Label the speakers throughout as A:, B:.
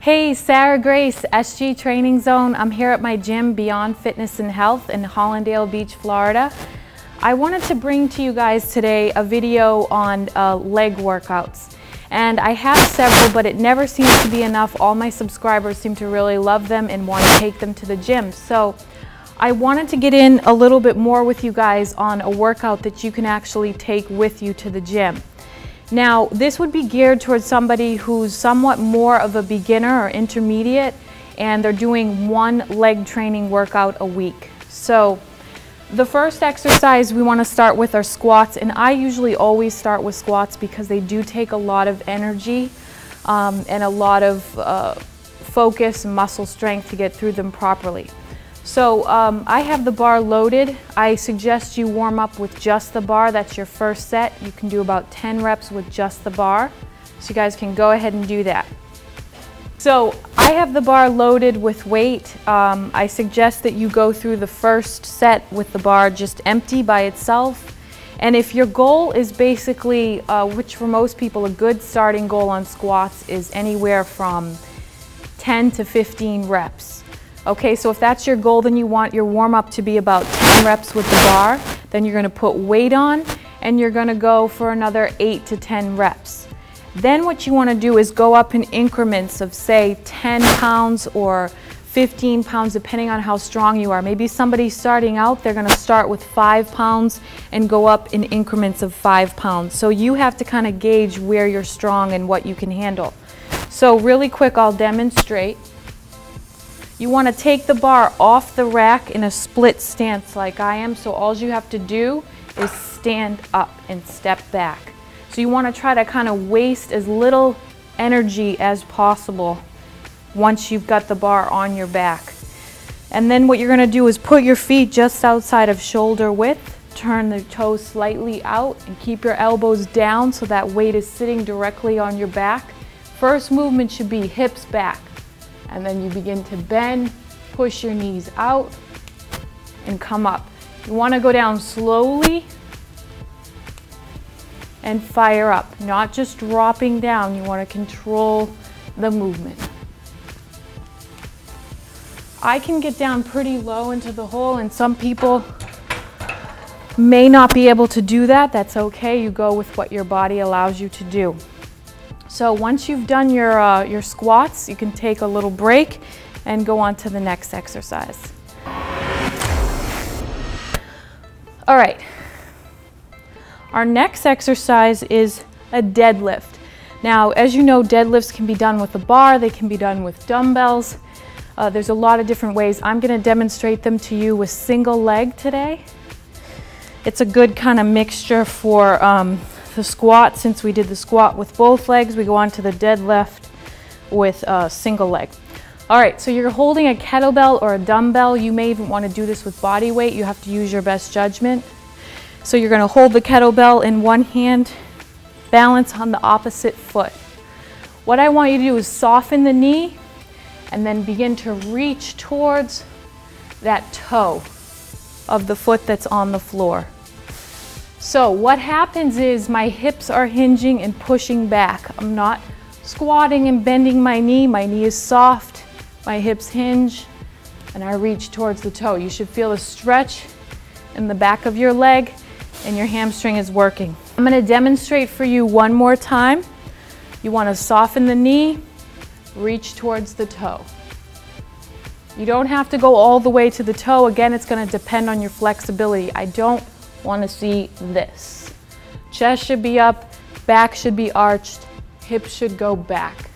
A: Hey, Sarah Grace, SG Training Zone. I'm here at my gym, Beyond Fitness and Health in Hollandale Beach, Florida. I wanted to bring to you guys today a video on leg workouts. And I have several, but it never seems to be enough. All my subscribers seem to really love them and want to take them to the gym. So I wanted to get in a little bit more with you guys on a workout that you can actually take with you to the gym. Now, this would be geared towards somebody who's somewhat more of a beginner or intermediate, and they're doing one leg training workout a week. So the first exercise we want to start with are squats, and I usually always start with squats because they do take a lot of energy and a lot of focus and muscle strength to get through them properly. So I have the bar loaded. I suggest you warm up with just the bar. That's your first set. You can do about 10 reps with just the bar. So you guys can go ahead and do that. So I have the bar loaded with weight. I suggest that you go through the first set with the bar just empty by itself. And if your goal is basically, which for most people a good starting goal on squats is anywhere from 10 to 15 reps. Okay, so if that's your goal, then you want your warm-up to be about 10 reps with the bar. Then you're going to put weight on, and you're going to go for another 8 to 10 reps. Then what you want to do is go up in increments of, say, 10 pounds or 15 pounds, depending on how strong you are. Maybe somebody starting out, they're going to start with 5 pounds and go up in increments of 5 pounds. So you have to kind of gauge where you're strong and what you can handle. So really quick, I'll demonstrate. You want to take the bar off the rack in a split stance like I am, so all you have to do is stand up and step back. So you want to try to kind of waste as little energy as possible once you've got the bar on your back. And then what you're going to do is put your feet just outside of shoulder width, turn the toes slightly out, and keep your elbows down so that weight is sitting directly on your back. First movement should be hips back. And then you begin to bend, push your knees out, and come up. You want to go down slowly and fire up, not just dropping down. You want to control the movement. I can get down pretty low into the hole, and some people may not be able to do that. That's okay. You go with what your body allows you to do. So once you've done your squats, you can take a little break and go on to the next exercise. All right, our next exercise is a deadlift. Now, as you know, deadlifts can be done with a bar, they can be done with dumbbells. There's a lot of different ways. I'm going to demonstrate them to you with single leg today. It's a good kind of mixture for the squat. Since we did the squat with both legs, we go on to the deadlift with a single leg. All right, so you're holding a kettlebell or a dumbbell. You may even want to do this with body weight. You have to use your best judgment. So you're going to hold the kettlebell in one hand, balance on the opposite foot. What I want you to do is soften the knee and then begin to reach towards that toe of the foot that's on the floor. So what happens is my hips are hinging and pushing back. I'm not squatting and bending my knee is soft, my hips hinge, and I reach towards the toe. You should feel a stretch in the back of your leg and your hamstring is working. I'm going to demonstrate for you one more time. You want to soften the knee, reach towards the toe. You don't have to go all the way to the toe. Again, it's going to depend on your flexibility. I don't want to see this. Chest should be up, back should be arched, hips should go back.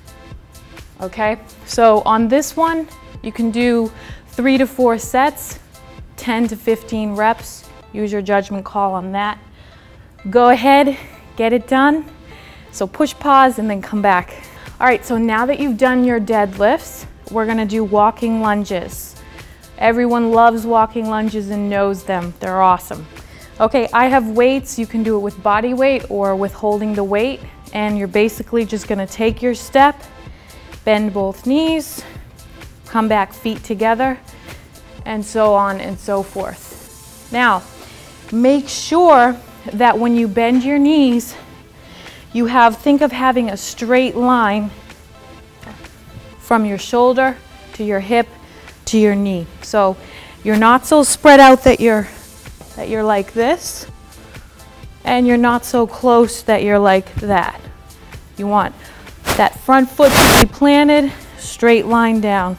A: Okay, so on this one, you can do 3 to 4 sets, 10 to 15 reps. Use your judgment call on that. Go ahead, get it done. So push pause and then come back. All right, so now that you've done your deadlifts, we're gonna do walking lunges. Everyone loves walking lunges and knows them. They're awesome. Okay, I have weights. You can do it with body weight or with holding the weight. And you're basically just gonna take your step, bend both knees, come back feet together, and so on and so forth. Now, make sure that when you bend your knees, think of having a straight line from your shoulder to your hip to your knee. So you're not so spread out that you're like this, and you're not so close that you're like that. You want that front foot to be planted, straight line down.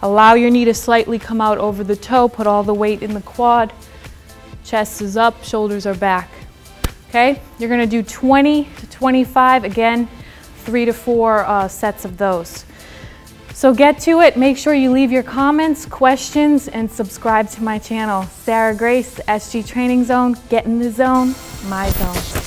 A: Allow your knee to slightly come out over the toe, put all the weight in the quad. Chest is up, shoulders are back. Okay, you're gonna do 20 to 25, again, 3 to 4 sets of those. So get to it, make sure you leave your comments, questions, and subscribe to my channel. Sarah Grace, SG Training Zone, get in the zone, my zone.